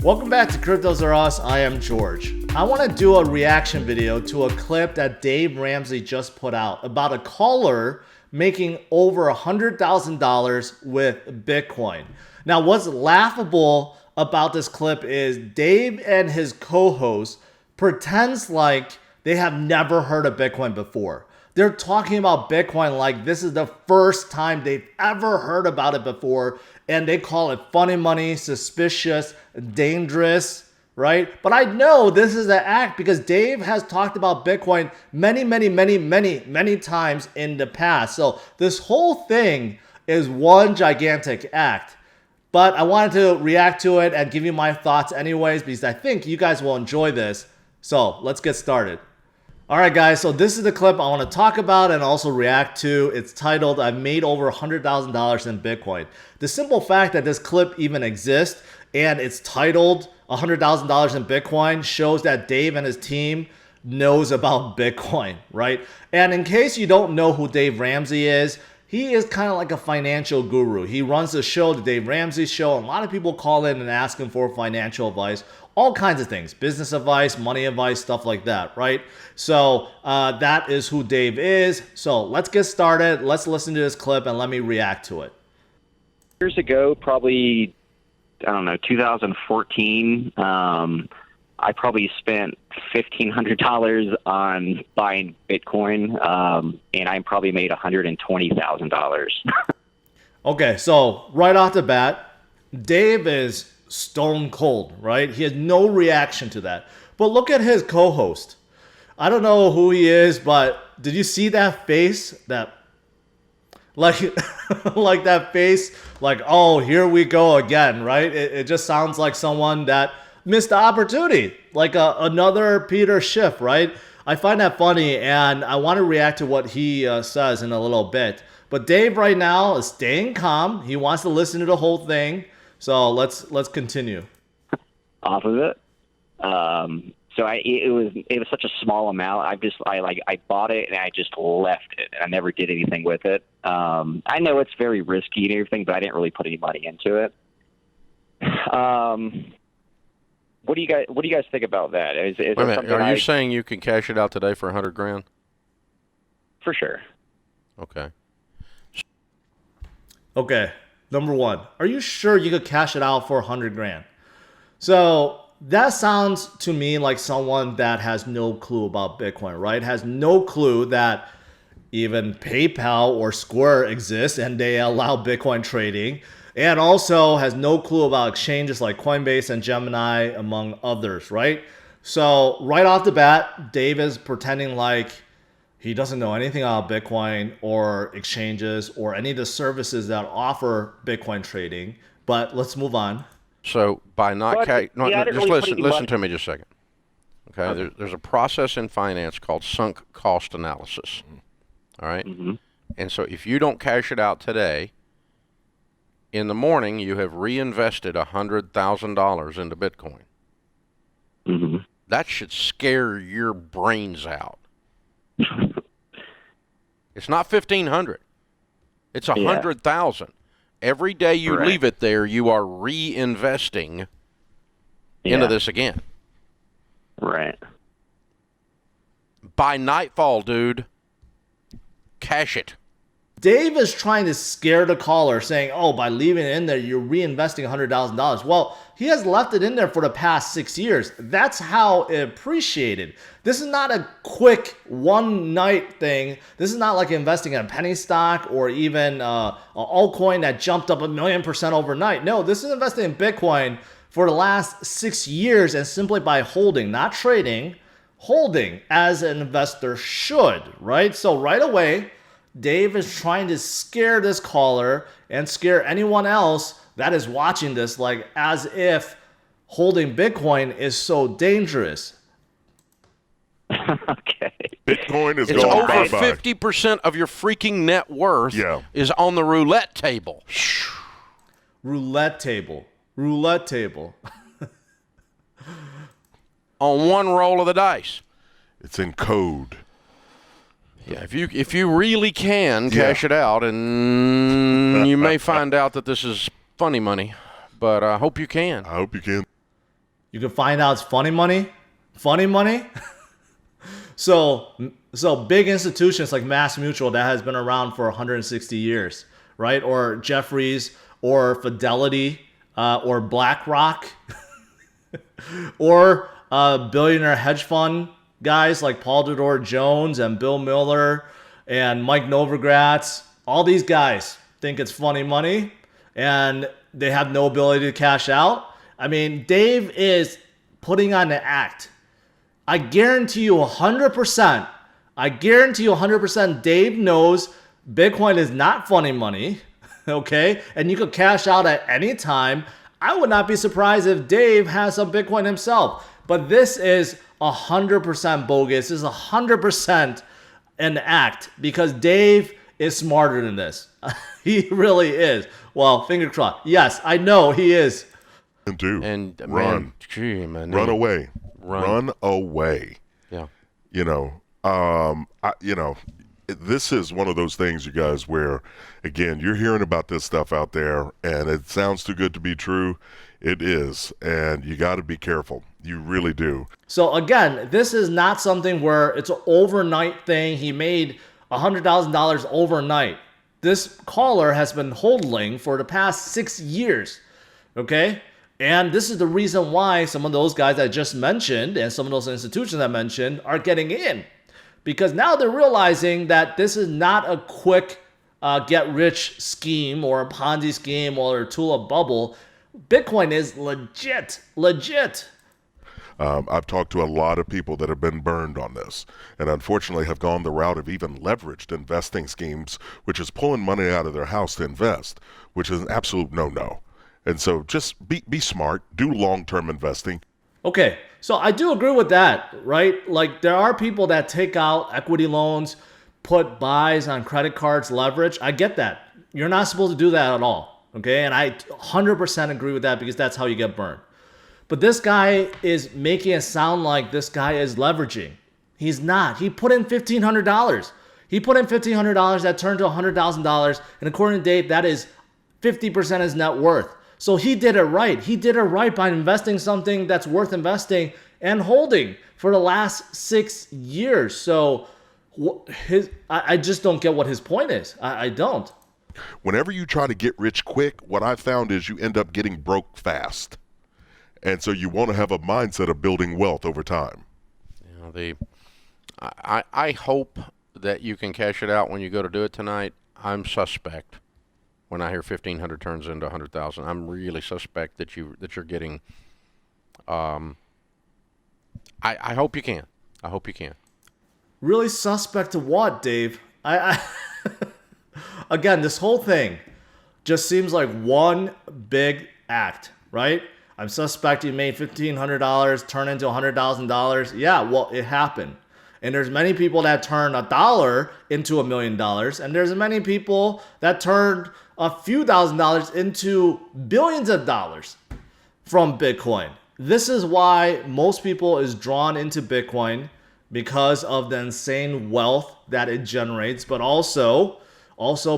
Welcome back to CryptosRUs. I am George. I want to do a reaction video to a clip that Dave Ramsey just put out about a caller making over $100,000 with Bitcoin. Now, what's laughable about this clip is Dave and his co-host pretends like they have never heard of Bitcoin before. They're talking about Bitcoin like this is the first time they've ever heard about it before, and they call it funny money, suspicious, dangerous, right? But I know this is an act because Dave has talked about Bitcoin many times in the past. So this whole thing is one gigantic act. But I wanted to react to it and give you my thoughts anyways because I think you guys will enjoy this. So let's get started. All right, guys, so this is the clip I want to talk about and also react to. It's titled, I made over $100,000 in Bitcoin. The simple fact that this clip even exists and it's titled $100,000 in Bitcoin shows that Dave and his team knows about Bitcoin, right? And in case you don't know who Dave Ramsey is, he is kind of like a financial guru. He runs the show, the Dave Ramsey Show. And a lot of people call in and ask him for financial advice, all kinds of things, business advice, money advice, stuff like that, right? So that is who Dave is. So let's get started. Let's listen to this clip and let me react to it. Years ago, probably, I don't know, 2014, I probably spent $1,500 on buying Bitcoin, and I probably made $120,000. Okay, so right off the bat, Dave is stone cold, right? He has no reaction to that. But look at his co-host. I don't know who he is, but did you see that face? That like like that face, like, oh, here we go again, right? It just sounds like someone that missed the opportunity, like another Peter Schiff, right? I find that funny, and I want to react to what he says in a little bit. But Dave right now is staying calm. He wants to listen to the whole thing. So let's continue. Off of it. So it was such a small amount. I bought it and I just left it, and I never did anything with it. I know it's very risky and everything, but I didn't really put any money into it. What do you guys think about that? Wait a minute, are you saying you can cash it out today for $100,000? For sure. Okay. Okay. Number one, are you sure you could cash it out for $100,000? So that sounds to me like someone that has no clue about Bitcoin, right? Has no clue that even PayPal or Square exists and they allow Bitcoin trading. And also has no clue about exchanges like Coinbase and Gemini, among others, right? So right off the bat, Dave is pretending like he doesn't know anything about Bitcoin or exchanges or any of the services that offer Bitcoin trading. But let's move on. So by not just listen to me just a second. Okay, there's a process in finance called sunk cost analysis. All right, and so if you don't cash it out today, in the morning you have reinvested $100,000 into Bitcoin. That should scare your brains out. It's not 1,500. It's 100,000. Every day you leave it there, you are reinvesting into this again. Right. By nightfall, dude, cash it. Dave is trying to scare the caller saying, oh, by leaving it in there, you're reinvesting $100,000. Well, he has left it in there for the past 6 years. That's how it appreciated. This is not a quick one night thing. This is not like investing in a penny stock or even an altcoin that jumped up 1,000,000% overnight. No, this is investing in Bitcoin for the last 6 years and simply by holding, not trading, holding as an investor should, right? So right away, Dave is trying to scare this caller and scare anyone else that is watching this, like as if holding Bitcoin is so dangerous. Okay. Bitcoin is it's going over bye-bye. 50% of your freaking net worth is on the roulette table. Roulette table. Roulette table. On one roll of the dice. It's in code. Yeah, if you really can cash it out, and you may find out that this is funny money, but I hope you can. I hope you can. You can find out it's funny money. Funny money. So big institutions like Mass Mutual that has been around for 160 years, right? Or Jefferies or Fidelity or BlackRock or billionaire hedge fund guys like Paul Tudor Jones and Bill Miller and Mike Novogratz. All these guys think it's funny money and they have no ability to cash out. I mean, Dave is putting on an act. I guarantee you 100%, Dave knows Bitcoin is not funny money, okay? And you could cash out at any time. I would not be surprised if Dave has some Bitcoin himself. But this is 100% bogus. This is 100% an act because Dave is smarter than this. He really is. Well, finger crossed. Yes, I know he is. And run. Run away. Run away. Yeah. This is one of those things, you guys, where, again, you're hearing about this stuff out there, and it sounds too good to be true. It is, and you got to be careful. You really do. So, again, this is not something where it's an overnight thing. He made $100,000 overnight. This caller has been holding for the past 6 years, okay? And this is the reason why some of those guys I just mentioned and some of those institutions I mentioned are getting in. Because now they're realizing that this is not a quick get-rich scheme or a Ponzi scheme or a tulip bubble. Bitcoin is legit. I've talked to a lot of people that have been burned on this and unfortunately have gone the route of even leveraged investing schemes, which is pulling money out of their house to invest, which is an absolute no-no. And so just be smart, do long-term investing. Okay, so I do agree with that, right? Like there are people that take out equity loans, put buys on credit cards, leverage. I get that. You're not supposed to do that at all, okay? And I 100% agree with that because that's how you get burned. But this guy is making it sound like this guy is leveraging. He's not. He put in $1,500. He put in $1,500 that turned to $100,000. And according to Dave, that is 50% his net worth. So he did it right. He did it right by investing something that's worth investing and holding for the last 6 years. So I just don't get what his point is. I don't. Whenever you try to get rich quick, what I found is you end up getting broke fast. And so you want to have a mindset of building wealth over time. I hope that you can cash it out when you go to do it tonight. I'm suspect. When I hear 1,500 turns into 100,000, I'm really suspect that you're getting. I hope you can. I hope you can. Really suspect to what, Dave? Again, this whole thing just seems like one big act, right? I'm suspect you made $1,500 turn into $100,000. Yeah, well, it happened. And there's many people that turn $1 into $1 million, and there's many people that turned a few $1,000s into billions of dollars from Bitcoin. This is why most people is drawn into Bitcoin because of the insane wealth that it generates, but also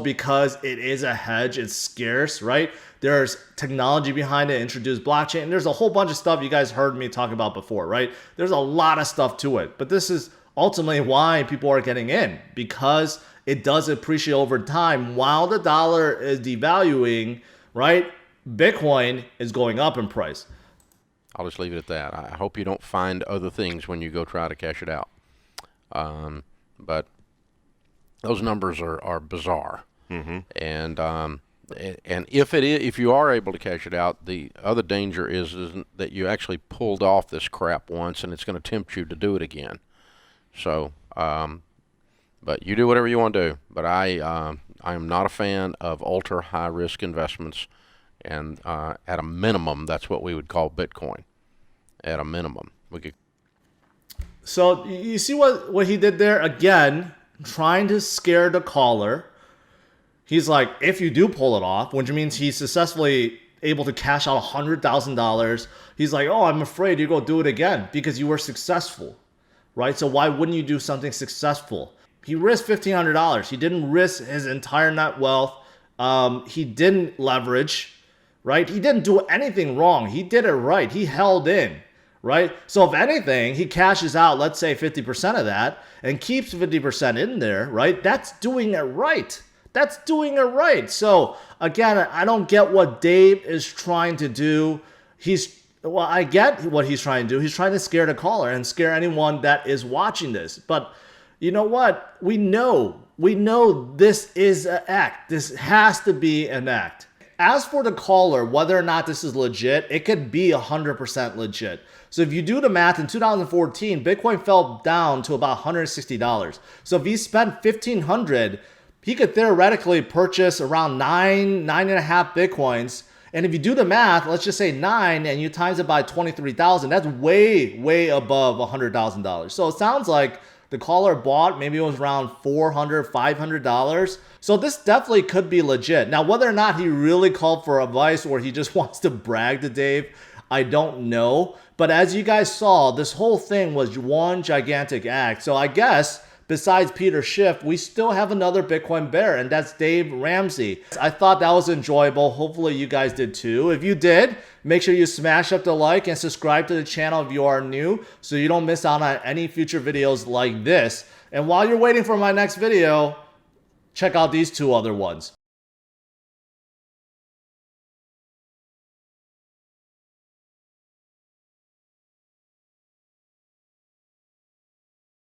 because it is a hedge, it's scarce, right? There's technology behind it, introduced blockchain, and there's a whole bunch of stuff you guys heard me talk about before, right? There's a lot of stuff to it, but this is ultimately why people are getting in, because it does appreciate over time while the dollar is devaluing, right? Bitcoin is going up in price. I'll just leave it at that. I hope you don't find other things when you go try to cash it out. But those numbers are bizarre. Mm-hmm. And if you are able to cash it out, the other danger is that you actually pulled off this crap once and it's going to tempt you to do it again. So, but you do whatever you want to do. But I am not a fan of ultra high risk investments, and at a minimum, that's what we would call Bitcoin. At a minimum, we could. So you see what he did there again, trying to scare the caller. He's like, if you do pull it off, which means he's successfully able to cash out $100,000. He's like, oh, I'm afraid you go do it again because you were successful. Right? So why wouldn't you do something successful? He risked $1,500. He didn't risk his entire net wealth. He didn't leverage, right? He didn't do anything wrong. He did it right. He held in, right? So if anything, he cashes out, let's say 50% of that and keeps 50% in there, right? That's doing it right. That's doing it right. So again, I don't get what Dave is trying to do. Well, I get what he's trying to do. He's trying to scare the caller and scare anyone that is watching this. But you know what? We know this is an act. This has to be an act. As for the caller, whether or not this is legit, it could be 100% legit. So if you do the math, in 2014, Bitcoin fell down to about $160. So if he spent $1,500, he could theoretically purchase around 9.5 Bitcoins. And if you do the math, let's just say 9 and you times it by 23,000, that's way above $100,000. So it sounds like the caller bought, maybe it was around $400, $500. So this definitely could be legit. Now, whether or not he really called for advice or he just wants to brag to Dave, I don't know. But as you guys saw, this whole thing was one gigantic act. So I guess besides Peter Schiff, we still have another Bitcoin bear, and that's Dave Ramsey. I thought that was enjoyable. Hopefully you guys did too. If you did, make sure you smash up the like and subscribe to the channel if you are new so you don't miss out on any future videos like this. And while you're waiting for my next video, check out these two other ones.